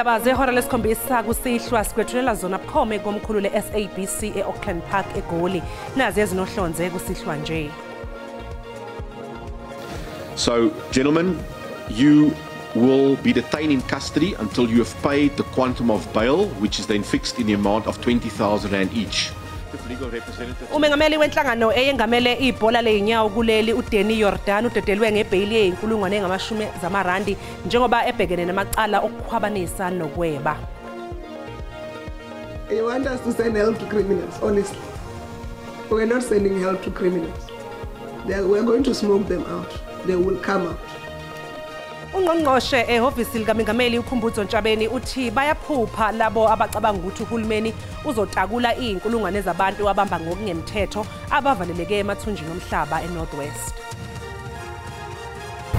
Indaba zehora lesikhombisa kusihlwa sikwethulela zona bukhome komkhulu le-SABC e-Auckland Park eGoli. Nazi ezinohlonze kusihlwa nje. So, gentlemen, you will be detained in custody until you have paid the quantum of bail, which is then fixed in the amount of 20,000 rand each. Umengameli wenhlangano eyengamele ibhola leinyawo kuleli uDenny Jordan udedelwe ngebhayili eyinkulungwane engamashumi zamarandi njengoba ebhekene namacala okukhwabanisa nokweba. You want us to send help to criminals, honestly. We're not sending help to criminals. We're going to smoke them out. They will come out. Ungqongqoshe ehhovisi likaMengameli uKhumbudzo Ntshabeni uthi bayaphupha labo abacabanga ukuthi uhulumeni uzotakula izinkulungwane zabantu abamba ngokungemthetho abavaleleke emathunjini omhlaba eNorth West.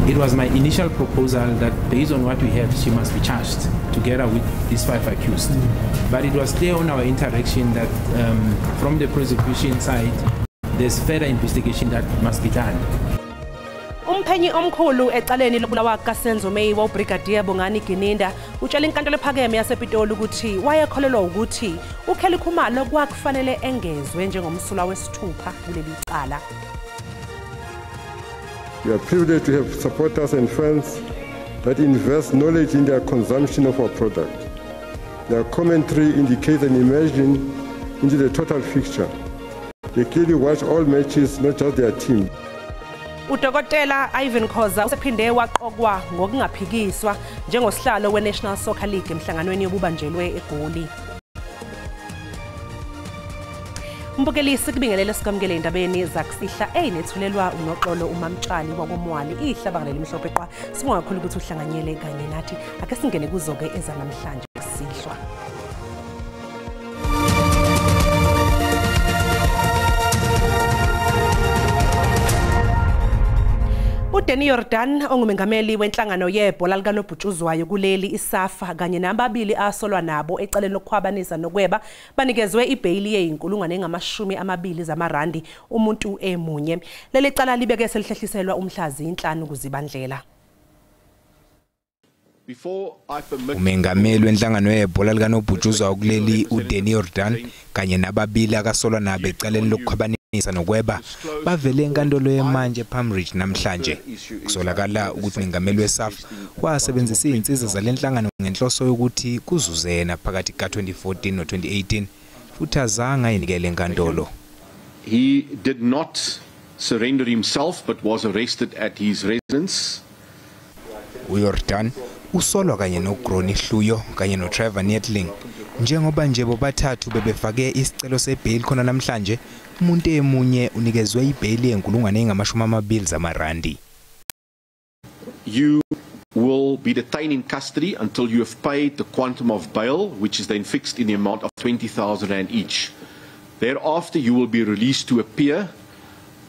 It was my initial proposal that based on what we have, she must be charged together with these 5 accused. But it was clear on our interaction that from the prosecution side, there's further investigation that must be done. Umphenyi omkhulu ecaleni lokubulawa kaSenzo Meyiwa uBrigadier Bongani Gininda utshela inkantolo ephakeme yasePitoli ukuthi wayekholelwa ukuthi uKelly Khumalo kwakufanele engezwe njengomsulwa wesithupha kuleli cala. We are privileged to have supporters and friends that invest knowledge in their consumption of our product. Their commentary indicates an immersion into the total fixture. They clearly watch all matches, not just their team. Udokotela Ivan Khoza usephinde waqokwa ngokungaphikiswa njengosihlalo weNational Soccer League emhlanganweni yobubanjelwe eGoli. Umbukelisi kubingelele sikamukele indabeni zakusihla enethulelwa unoxolo uMamtshali wakomwali ihlaba leli mhlophe qwa sibonga kakhulu ukuthi uhlanganyele kanye nathi ake singene kuzoke ezanamhlanje sihlwa. uDenny Jordan ongumengameli wenhlangano yebhola likanobhutshuzwayo kuleli iSAFA kanye nababili asolwa nabo ecaleni lokukhwabanisa nokweba banikezwe ibhayili yeyinkulungwane engamashumi amabili zamarandi umuntu emunye. Leli cala libeke selihlehliselwa umhlazi 5 kuzibandlela. Umengameli wenhlangano yebhola likanobhutshuzwayo kuleli uDenny Jordan kanye nababili akasolwa nabo ecaleni lokukhwabanisa nokweba bavele enkantolo yemanje ePalmridge namhlanje. Kusolakala ukuthi umengameli weSAFA wasebenzisa izinsiza zalenhlangano ngenhloso yokuthi kuzuzena phakathi ka2014 no2018 futhi azange ayinikele enkantolo. He did not surrender himself but was arrested at his residence. uJordan usolwa kanye noGroni Hluyo kanye noTrevor Nettling njengoba nje bobathathu bebefake isicelo sebail khona namhlanje umuntu emunye unikezwe ibhail yenkulungwane engamashumi amabili zamarandi. You will be detained in custody until you have paid the quantum of bail, which is then fixed in the amount of 20,000 rand each. Thereafter you will be released to appear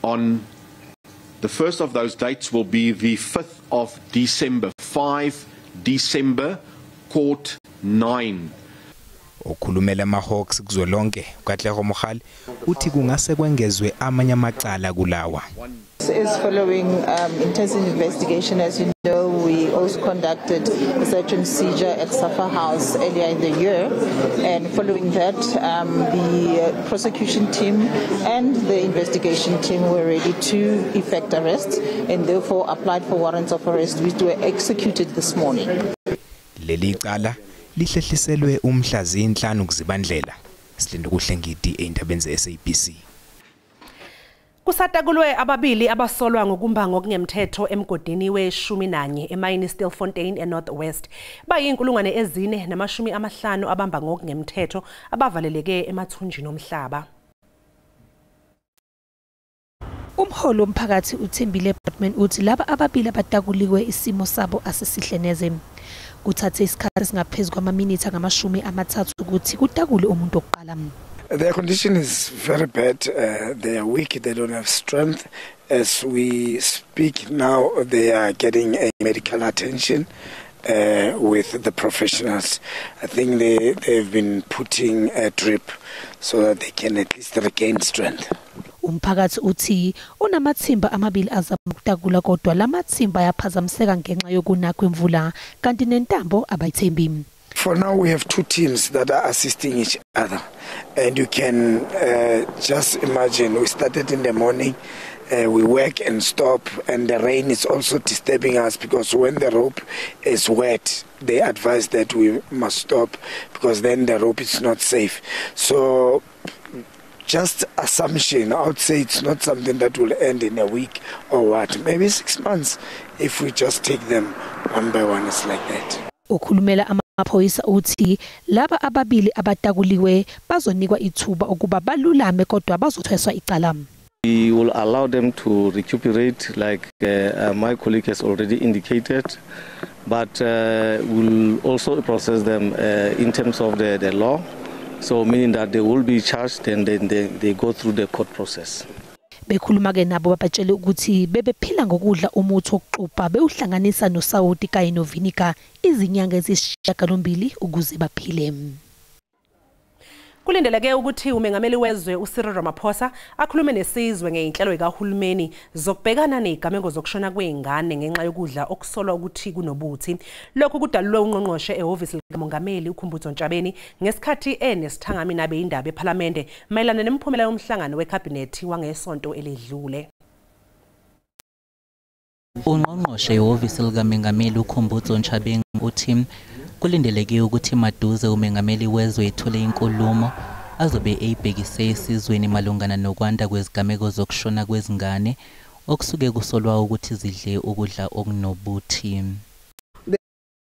on the first of those dates will be the 5th of December, 5 December, court 9. Okhulumela amaHawks kuzolonke uKatlego Mokhale uthi kungase kwengezwe amanye amacala kulawa. Is following intensive investigation. As you know, we also conducted a search and seizure at SAFA House earlier in the year, and following that the prosecution team and the investigation team were ready to effect arrests and therefore applied for warrants of arrest which were executed this morning. Leli cala lihlehliselwe umhlazi 5 kuzibandlela. Silinde kuhlengidi eindabeni zeSABC. Kusatakulwe ababili abasolwa ngokumba ngokungemthetho emgodini we-11 eMine Stilfontein eNorth West. Bayinkulungwane ezine namashumi amahlanu abamba ngokungemthetho abavaleleke emathunjini omhlaba. Umholo womphakathi uThembile Batman uthi laba ababili abatakuliwe isimo sabo asesihleneze. Kuthathe isikhathi singaphezulu kwamaminithi angamashumi amathathu ukuthi kutakule umuntu oqala. Their condition is very bad. They are weak. They don't have strength. As we speak now, they are getting a medical attention with the professionals. I think they've been putting a drip so that they can at least regain strength. Umphakathi uthi unamathimba amabili azama ukutakula kodwa lamathimba ayaphazamiseka ngenxa yokunakwa kwemvula kanti nentambo abayithembi. For now, we have two teams that are assisting each other. And you can just imagine, we started in the morning, we work and stop, and the rain is also disturbing us because when the rope is wet, they advise that we must stop because then the rope is not safe. So just assumption, I would say it's not something that will end in a week or what, maybe 6 months if we just take them one by one, it's like that. Ukhulumela amaphoyisa uthi laba ababili abatakuliwe bazonikwa ithuba ukuba balulame kodwa bazothweswa icala. We will allow them to recuperate like my colleague has already indicated, but we'll also process them in terms of the law, so meaning that they will be charged and then they go through the court process. Bekhuluma ke nabo babatshele ukuthi bebephila ngokudla umuthi wokuxubha bewuhlanganisa nosawoti kanye novinika izinyanga ezisishiyagalombili ukuze baphile. Kulindeleke ukuthi umengameli wezwe uCyril Ramaphosa akhulume nesizwe ngeinhlelo ekahulumeni zokubhekana nezigameko zokushona kwezingane ngenxa yokudla okusolwa ukuthi kunobuthi. Lokhu kudalulwe ungqongqoshe ehhovisi likamongameli uKhumbudzo Ntshabeni ngesikhathi enesithangami nabe indaba eParliament mayelana nemphumela yomhlangano weCabinet wangesonto eledlule. Ungqongqoshe ehhovisi likamongameli uKhumbudzo Ntshabeni uthi kulindeleke ukuthi maduze umengameli wezwe ethole inkulumo azobe eyibhekise esizweni malungana nokwanda kwezigameko zokushona kwezingane okusuke kusolwa ukuthi zidle ukudla okunobuthi. They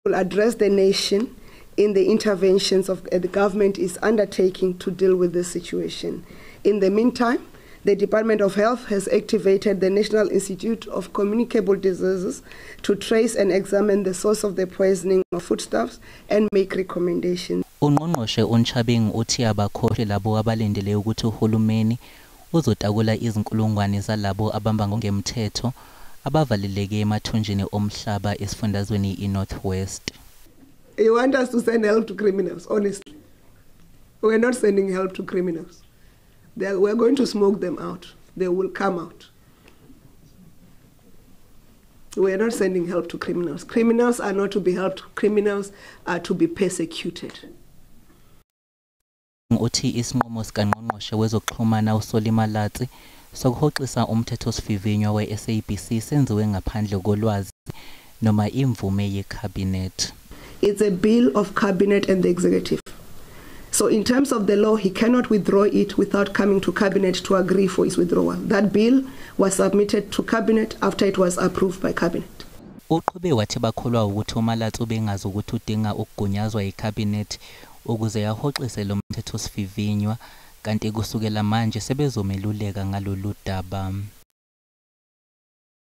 will address the nation in the interventions of the government is undertaking to deal with this situation. In the meantime, the Department of Health has activated the National Institute of Communicable Diseases to trace and examine the source of the poisoning of foodstuffs and make recommendations. Ungqongqoshe uNtshabeni uthi abakhohle labo abalindele ukuthi uhulumeni uzotakula izinkulungwane zalabo abamba ngemthetho abavaleleke emathunjini omhlaba esifundazweni iNorthwest. You want us to send help to criminals, honestly. We're not sending help to criminals. We're going to smoke them out. They will come out. We're not sending help to criminals. Criminals are not to be helped. Criminals are to be persecuted. Uthi isinqumo sikaNgqongqoshe wezokuxhumana uSolimalatsi sokuhoxisa umthethosivivinywa we-SABC senziwe ngaphandle kolwazi noma imvume yeCabinet. It's a bill of Cabinet and the Executive. So in terms of the law, he cannot withdraw it without coming to Cabinet to agree for his withdrawal. That bill was submitted to Cabinet after it was approved by Cabinet. Uqhube wathi bakholwa ukuthi uMalatsi ubengazi ukuthi udinga ukugunyazwa yiCabinet ukuze yahoxise lo mthethosivivinywa kanti kusukela manje sebezomeluleka ngalolu daba.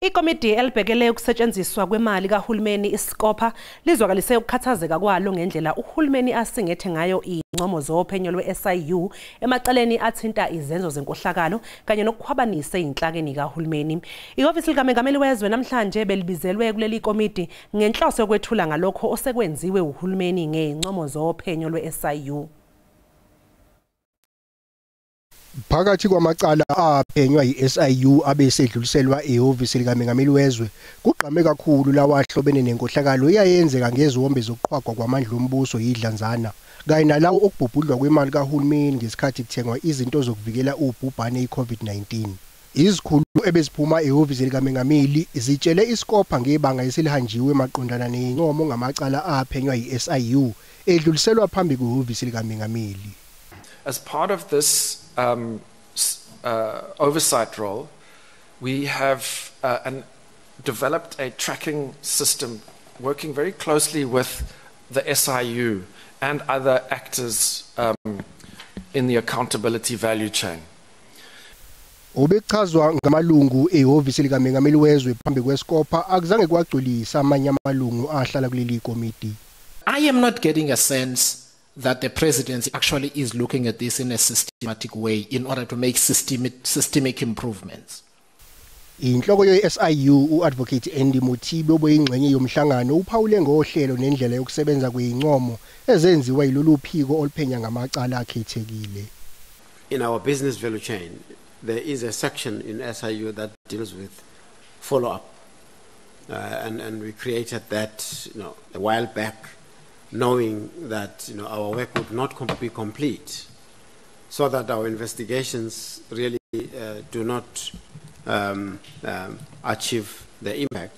Ikomiti elibhekele ukusetshenziswa kwemali kahulumeni iSkopa lizwakalise ukukhathazeka kwalo ngendlela uhulumeni asingethe ngayo incomo zophenyo lwe-SIU emacaleni athinta izenzo zenkohlakalo kanye nokukhwabanisa izinhlakeni kahulumeni. Ihhovisi likamongameli wezwe namhlanje belibizelwe kuleli komiti ngenhloso yokwethula ngalokho osekwenziwe uhulumeni ngencomo zophenyo lwe-SIU. Phakathi kwamacala aphenywa yiSIU abesedluliselwa ehhovisi likamongameli wezwe kugqame kakhulu lawa ahlobene nenkohlakalo eyayenzeka ngezombe zokuqhwagwa kwamandla ombuso yidlanzana kanye nalawo okubhubhudlwa kwemali kahulumeni ngesikhathi kuthengwa izinto zokuvikela ubhubhane iCovid-19. Izikhulu ebeziphuma ehhovisi likamongameli zitshele iSkopa ngebanga eselihanjiwe maqondana nencomo ngamacala aphenywa yiSIU edluliselwa phambi kwehhovisi likamongameli. As part of this oversight role, we have developed a tracking system working very closely with the SIU and other actors in the accountability value chain. Obechazwa ngamalungu ehhovisi likamongameli wezwe phambi kweSkopa akuzange kwagculisa amanye amalungu ahlala kuleli komiti. I am not getting a sense that the presidency actually is looking at this in a systematic way in order to make systemic improvements. Inhloko ye-SIU uAdvocate Andy Mothibe obeyingxenye yomhlangano uphawule ngohlelo nendlela yokusebenza kweincomo ezenziwa yilolu phiko oluphenya ngamacala akhethekile. In our business value chain, there is a section in SIU that deals with follow-up, and we created that a while back knowing that our work would not be complete, so that our investigations really do not achieve the impact.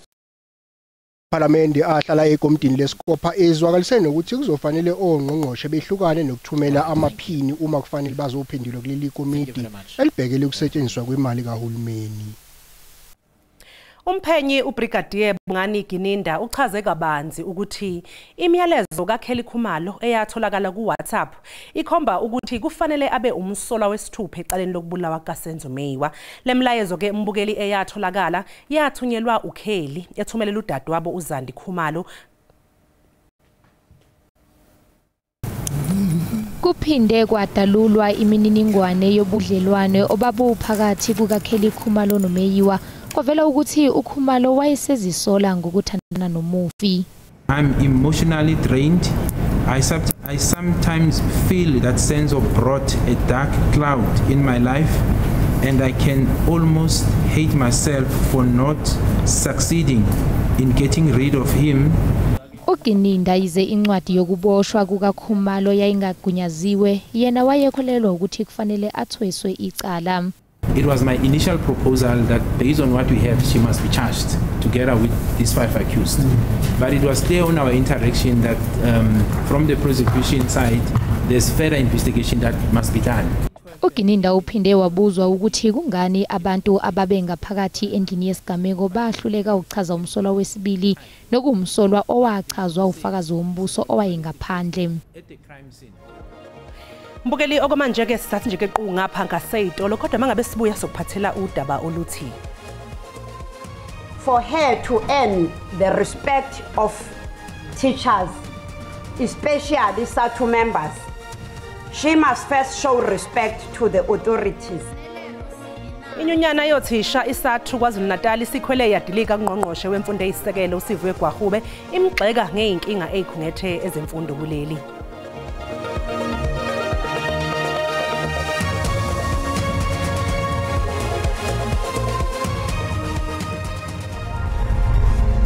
Parliament ahlala ekomidini lesikopha ezwakalise nokuthi kuzofanele ongqongqoshe behlukane nokuthumela amaphini uma kufanele bazophendula kuleli komiti elibhekele ukusetshenziswa kwemali kahulumeni. Umphenyi uBrigadier Bungani Gininda uchaze kabanzi ukuthi imiyalezo kaKelly Khumalo eyatholakala ku WhatsApp ikhomba ukuthi kufanele abe umsolwa wesithupha ecaleni lokubulawa kaSenzo Meyiwa. Lemlayezo ke mbukeli eyatholakala yathunyelwa uKelly ethumelela udadewabo uZandi Khumalo. Kuphinde kwadalulwa imininingwane yobudlelwane obabuphakathi kukaKelly Khumalo noMeyiwa. Kwavela ukuthi uKhumalo wayesezisola ngokuthandana nomufi. I'm emotionally drained. I sometimes feel that sense of brought a dark cloud in my life, and I can almost hate myself for not succeeding in getting rid of him. Ugininda ize incwadi yokuboshwa kukaKhumalo yayingagunyaziwe, yena wayekholelwa ukuthi kufanele athweswe icala. It was my initial proposal that based on what we have, she must be charged together with these 5 accused. But it was clear on our interaction that from the prosecution side, there's further investigation that must be done. Ugininda uphinde wabuzwa ukuthi kungani abantu ababengaphakathi endlini yesigameko bahluleka ukuchaza umsolwa wesibili nokumsolwa owachazwa ufakazi wombuso owayengaphandle. Mbukeli okomanje ke sisathi nje keqhu ngapha ngaseyitolo kodwa mangabe sibuya sokuphathela udaba oluthi for her to earn the respect of teachers, especially SATU members, she must first show respect to the authorities. Inyunyana yothisha iSATU KwaZulu-Natal isikhwele yadilika kungqongqoshe wemfundo eyisekelo uSivuye Gwahube imgxeka ngeinkinga ezikhungethe ezemfundo kuleli.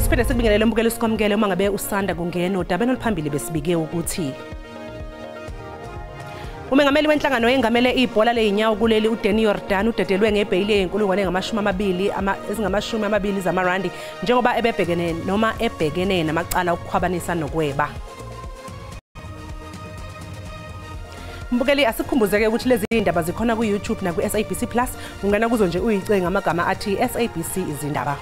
Siphinde sikubingelele mbukelo sikwamukele uma ngabe usanda kungena udabeni oluphambili besibike ukuthi umengameli wenhlangano yengamele ibhola leinyawo kuleli uDanny Jordan udedelwe ngebhayili yenkulungwane ezingama-20 zamarandi njengoba ebhekene namacala okukhwabanisa nokweba. Mbukeli asikhumbuzeke ukuthi lezi indaba zikhona ku YouTube na ku SABC Plus ungena kuzo nje uyicinga ngamagama athi SABC izindaba.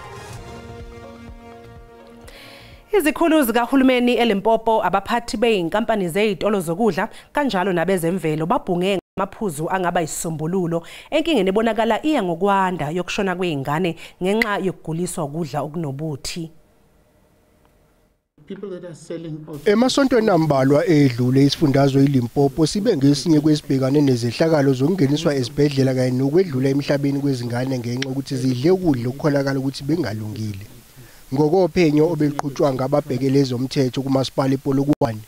Izikhulu zikahulumeni eLimpopo abaphathi beinkampani zezitolo zokudla kanjalo nabezemvelo babhunge ngamaphuzu angaba isisombululo enkingeni ebonakala iya ngokwanda yokushona kweingane ngenxa yokuguliswa ukudla okunobuthi. Emasontweni ambalwa edlule isifundazwe iLimpopo sibe ngesinye kwesibhekane nezehlakalo zokungeniswa esibhedlela kanye nokwedlula emhlabeni kwezingane ngenxa ukuthi zidle ukudla okukholakala ukuthi bengalungile. Ngokophenyo obeqhutshwa ngababhekelezi omthetho kumasipala ePolokwane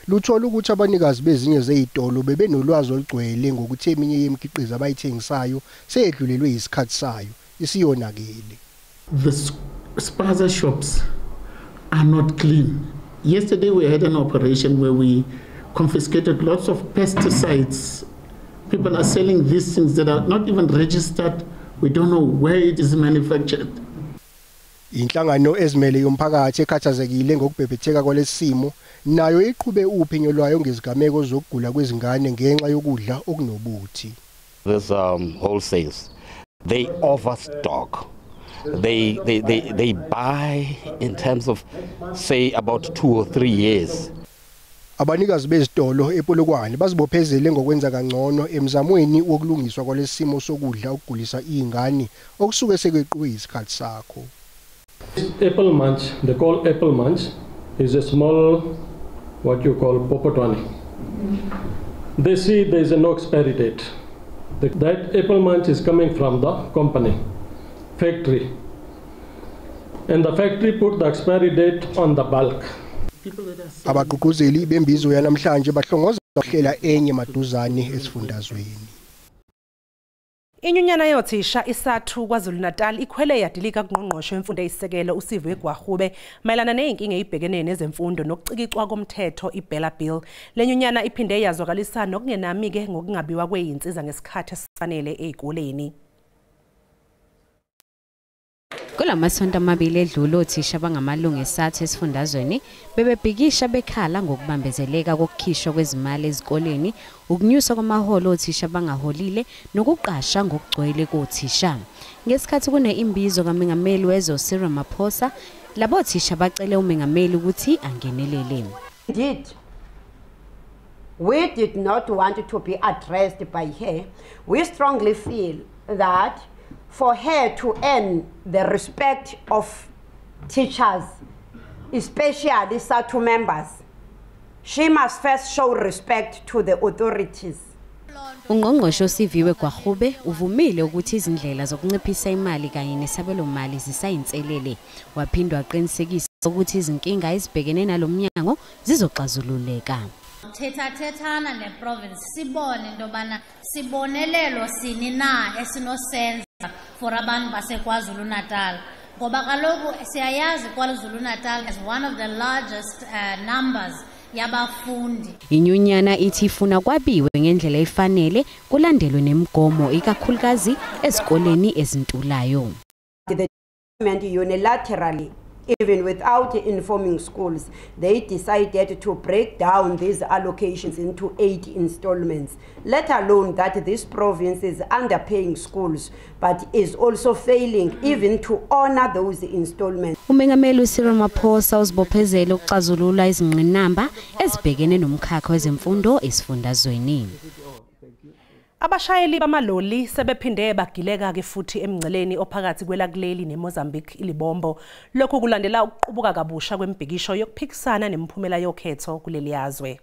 luthola ukuthi abanikazi bezinye zezitolo bebenolwazi olugcwele ngokuthi eminye yemikhiqizo abayithengisayo seyedlulelwe isikhathi sayo isiyonakele. The spaza shops are not clean. Yesterday we had an operation where we confiscated lots of pesticides. People are selling these things that are not even registered. We don't know where it is manufactured. Inhlangano ezimele yomphakathi ekhathazekile ngokubhebhetheka kwalesimo nayo iqhube uphenyo lwayo ngezigameko zokugula kwezingane ngenxa yokudla okunobuthi. This wholesales, they overstock. They buy in terms of say about 2 or 3 years. Abanikazi bezitolo ePolokwane bazibophezele ngokwenza kangcono emzamweni wokulungiswa kwalesimo sokudla okugulisa izingane okusuke sekweqiwe isikhathi sakho. Apple munch, they call apple munch, is a small, what you call popotwani. They see there is no expiry date. That apple munch is coming from the company, factory. And the factory put the expiry date on the bulk. Abagqugquzeli bembizo yanamhlanje bahlongoza ukuhlela enye maduzane esifundazweni. Inyunyana yothisha isathu KwaZulu-Natal ikhwele yadilika kungqongqoshe wemfundo eyisekelo uSiviwe Gwagube mayelana neyinkinga ezibhekene nezemfundo nokucikicwa komthetho iBella Bill. Lenyunyana iphinde yazwakalisa nokungenami-ke ngokungabiwa kweyinsiza ngesikhathi esifanele ezikoleni. Kulamasonto amabili edlule othisha bangamalungu esathu esifundazweni bebebhikisha bekhala ngokubambezeleka kokukhishwa kwezimali ezikoleni, ukunyusa kwamaholo othisha bangaholile nokuqasha ngokugcwele kothisha. Ngesikhathi kuneimbizo kaMengameli wezwe Cyril Ramaphosa, labo othisha bacele uMengameli ukuthi angenelele. Indeed, we did not want to be addressed by her. We strongly feel that for her to earn the respect of teachers, especially SATU members, she must first show respect to the authorities. Ungqongqoshe uSiviwe Gwagube uvumile ukuthi izindlela zokunciphisa imali kanye nesabelomali zisayinselele. Waphindwa aqinisekisa ukuthi izinkinga ezibhekene nalomnyango zizoxazululeka. Thethana neprovince sibone into bana sibonelelo sini na esinosenza for abantu baseKwaZulu-Natal ngoba kaloku siyayazi KwaZulu-Natal is one of the largest numbers yabafundi. Inyunyana ithi ifuna kwabiwe ngendlela efanele kulandelwe nemigomo ikakhulukazi ezikoleni ezintulayo. The government unilaterally, even without informing schools, they decided to break down these allocations into 8 installments, let alone that this province is underpaying schools, but is also failing even to honor those installments. uMengameli Cyril Ramaphosa uzibophezele ukuxazulula izingqinamba ezibhekene nomkhakha wezemfundo esifundazweni. Abashayeli bamaloli sebephinde bagileka ke futhi emngceleni ophakathi kwelakuleli neMozambique iLibombo. Lokhu kulandela ukuqubuka kabusha kwembhikisho yokuphikisana nemphumela yokhetho kuleli yazwe.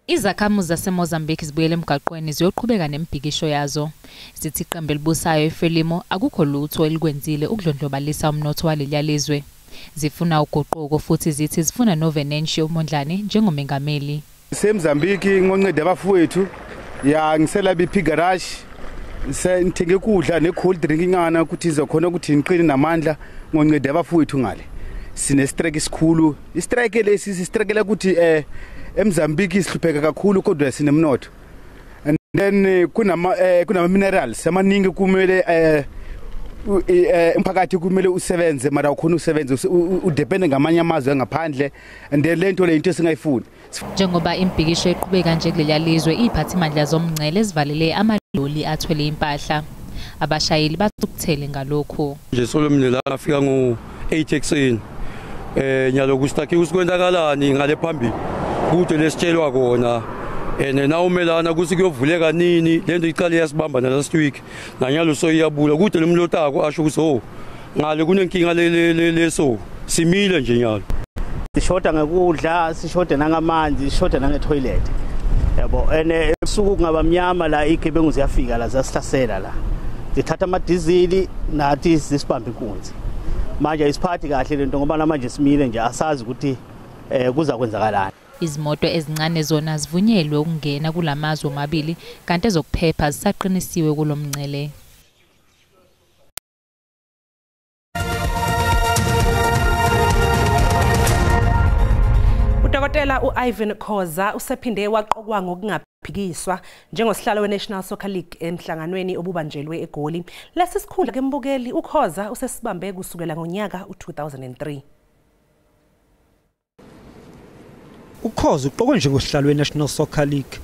Izakhamuzi zaseMozambique zibuyele emgaqweni ziyoqhubeka nembhikisho yazo. Sithi iqembu elibusayo eFrelimo akukho lutho elikwenzile ukudlondlobalisa umnotho waleli lizwe. Zifuna uguquko futhi zithi zifuna noVenancio Mondlane njengomengameli. Semzambiki ngoncede abafowethu ya ngisela BP garage sentenge kudla ne cold drinking ana ukuthi izokhona ukuthi ngiqine namandla ngoncede abafowethu ngale sine strike isikhulu istrike lesi sistrike ukuthi eMzambiki sihlupheka kakhulu kodwa sinemnotho and then kunama minerals amaningi kumele umphakathi kumele usebenze mara ukhona usebenze udepende ngamanye amazwe ngaphandle and then lento le into singayifuni. Njengoba impikisho eqhubeka nje kuleli lizwe iphathimandla zomngcele ezivalele amaloli athwele impahla, abashayeli bathukuthele ngalokho. Nje solomni la afika ngo8 ekseni nyalo kusitaki usikwenzakalani ngale phambili kude lesitshelwa kona na umelana kuthi kuyovuleka nini lento iqale yasibamba last week nanyalo soyiyabula kude lemlotako asho ukuthi ngale kunenkinga leso simile nje nyalo. Sishoda ngekudla, sishoda nangamanzi, sishoda nangetoilet. Yabo ebusuku kungaba mnyama la igebengu ziyafika la zasihlasela la. Zithatha amadizili nathi sisibambe inkunzi. Manje isiphathi kahle lento ngoba namanje simile nje asazi ukuthi kuza kwenzakalani. Izimoto ezincane zona zivunyelwe ukungena kulamazwe omabili kanti ezokuphepha zisaqinisiwe kulomngcele. Udokotela uIvan Khoza usephinde waqokwa ngokungaphikiswa njengosihlalo weNational Soccer League emhlanganweni obubanjelwe eGoli. Lesi sikhundla kembukeli uKhoza usesibambe kusukela ngonyaka u2003. uKhoza uqokwe njengosihlalo weNational Soccer League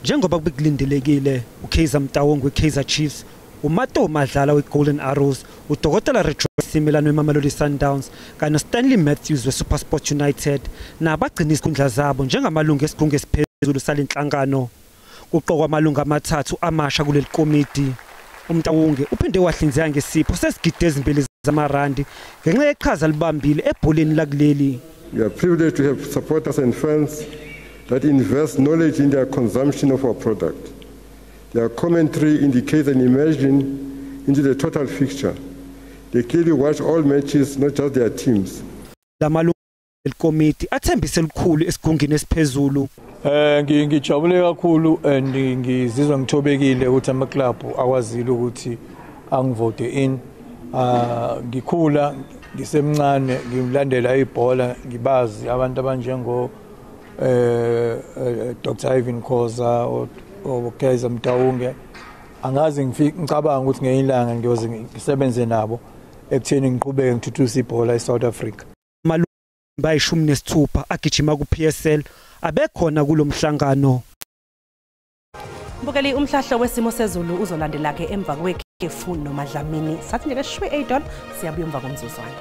njengoba bekulindelekile uKaizer Mtaung weKaizer Chiefs, uMato Madlala weGolden Arrows, uDokotela Rejoice Milano weMamelodi Sundowns kanye noStanley Matthews weSuperSport United nabagcina isikhundla zabo njengamalungu esigungu esiphezulu salenhlangano. Kuqokwa amalungu amathathu amasha kuleli komiti. uMtaung uphinde wahlinzeka ngesipho sesigidi ezimbili zamarandi ngenxa yeqhaza libambile ebholeni lakuleli. We are privileged to have supporters and fans that invest knowledge in their consumption of our product. Their commentary indicates an immersion into the total fixture. They clearly watch all matches, not just their teams. Lamalungu committee athembise elikhulu esigungini esiphezulu. Ngijabule kakhulu and ngizizwa ngithobekile ukuthi ama club akwazile ukuthi angivote in. Ngikhula ngisemncane ngimlandela ibhola ngibazi abantu abanjengo Dr. Ivan Khoza o Kaizer Mtaunge. Angazi ngicabanga ukuthi ngeyilanga ngiyoze ngisebenze nabo ekutheni ngiqhubeke ngithuthukise ibhola eSouth Africa. Bayishumi nesithupha agijima ku PSL abekhona kulomhlangano. Mbukeli umhlahlo wesimo sezulu uzolandela ke emva kwekhefu nomadlamini. Sathi nje ke shwe 8 siyabuya emva komzuzwana.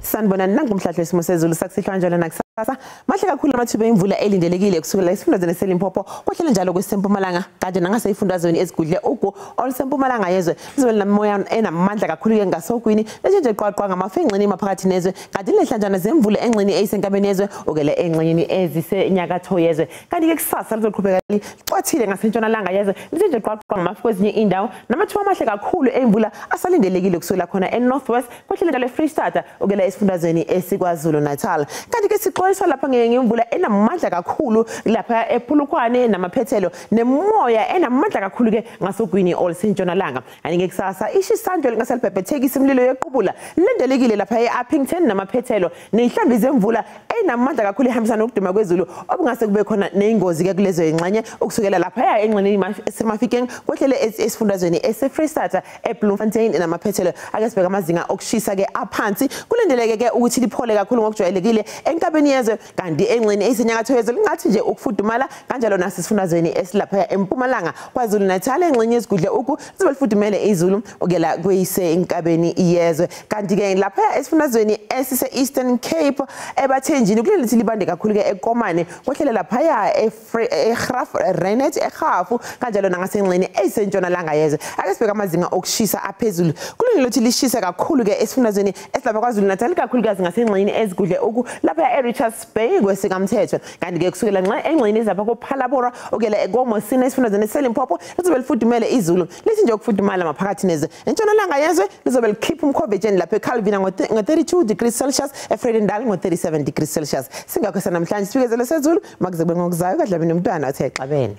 Sanibona nangumhlahlo wesimo sezulu sakusihlwa njalo nakusasa mahle kakhulu amathuba emvula elindelekile kusukela esifundazweni seLimpopo kwahlele njalo kwesempumalanga kanje nangase ifundazweni ezigudle ugu olisempumalanga yezwe izwe linamoya enamandla kakhulu ke ngasogwini nje qwaqwa ngamafengcini maphakathi nezwe kanti lehlanjana zemvula engcini eyisenkabeni yezwe okele engcini ezisenyakatho yezwe kanti ke kusasa lizoqhubeka licwathile ngasentshonalanga yezwe nje qwaqwa ngamafu kwezinye indawo namathuba amahle kakhulu emvula asalindelekile kusukela khona eNorthwest kwahlele njalo eFree State okele esifundazweni esiKwaZulu Natal kanti ke sixolisa lapha ngemvula enamandla kakhulu lapha ePhulukwane namaphethelo nemoya enamandla kakhulu ke ngasogwini olisentshonalanga anike kusasa ishisandlo lingasalibhebhethekisa imlilo yequbula lendelekile lapha eUppington namaphethelo nehlambi zemvula enamandla kakhulu ehambisana nokuduma kwezulu obungase kube khona neingozi ke kulezo ingxenye ukusukela lapha engxeneni eSemafikeng kwehlele esifundazweni eseFree State eBloemfontein namaphethelo ake sibheka amazinga okushisa ke aphansi kulendeleke ke ukuthi liphole kakhulu ngokujwayelekile enkabeni yezwe kanti engxeni esenyakatho yezwe lingathi nje ukufudumala kanjalo nasifundazweni esilapha eMpumalanga KwaZulu Natal engxenye ezigudle uku sibe lifudumele izulu okela kuyise enkabeni yezwe kanti ke lapha esifundazweni esise Eastern Cape ebathenjini kulelithi libande kakhulu ke eKomane kwehlele lapha eGraf Renet eGafu kanjalo nangasengxeni eyisentshonalanga yezwe ake sibheka amazinga okushisa aphezulu kulelithi lishisa kakhulu ke esifundazweni esilapha KwaZulu Natal kakhulukazi ngasengxeni ezigudle uku lapha eRichards Bay kwesikamthetho kanti ke kusukela nxa engxeni ezapha koPhalabora okela eKomosini esifundazweni seLimpopo lizobe lifudumele izulu lithi nje ukufudumala maphakathi nezwe entshonalanga yezwe lizobe likhipha umkhovetsheni lapha eCalvin ngo32 degrees Celsius eFredendal ngo37 degrees Celsius singakho sanamhlanje sifikezele sezulu makuze kube ngokuzayo kadlabe nomntwana othe exabene.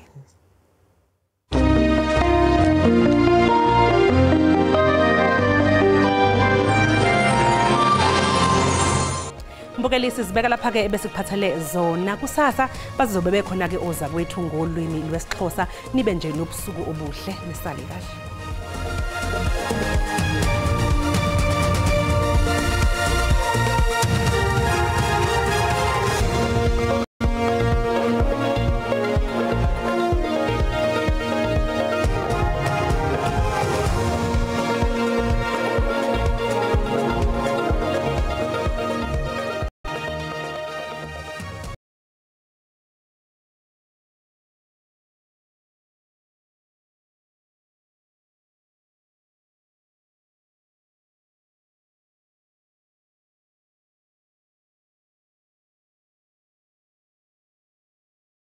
Mbukelisi sibeka lapha ke bese kuphathele zona kusasa bazobe bekhona ke oza kwethu ngolwimi lwesiXhosa nibe nje nobusuku obuhle nisale kahle.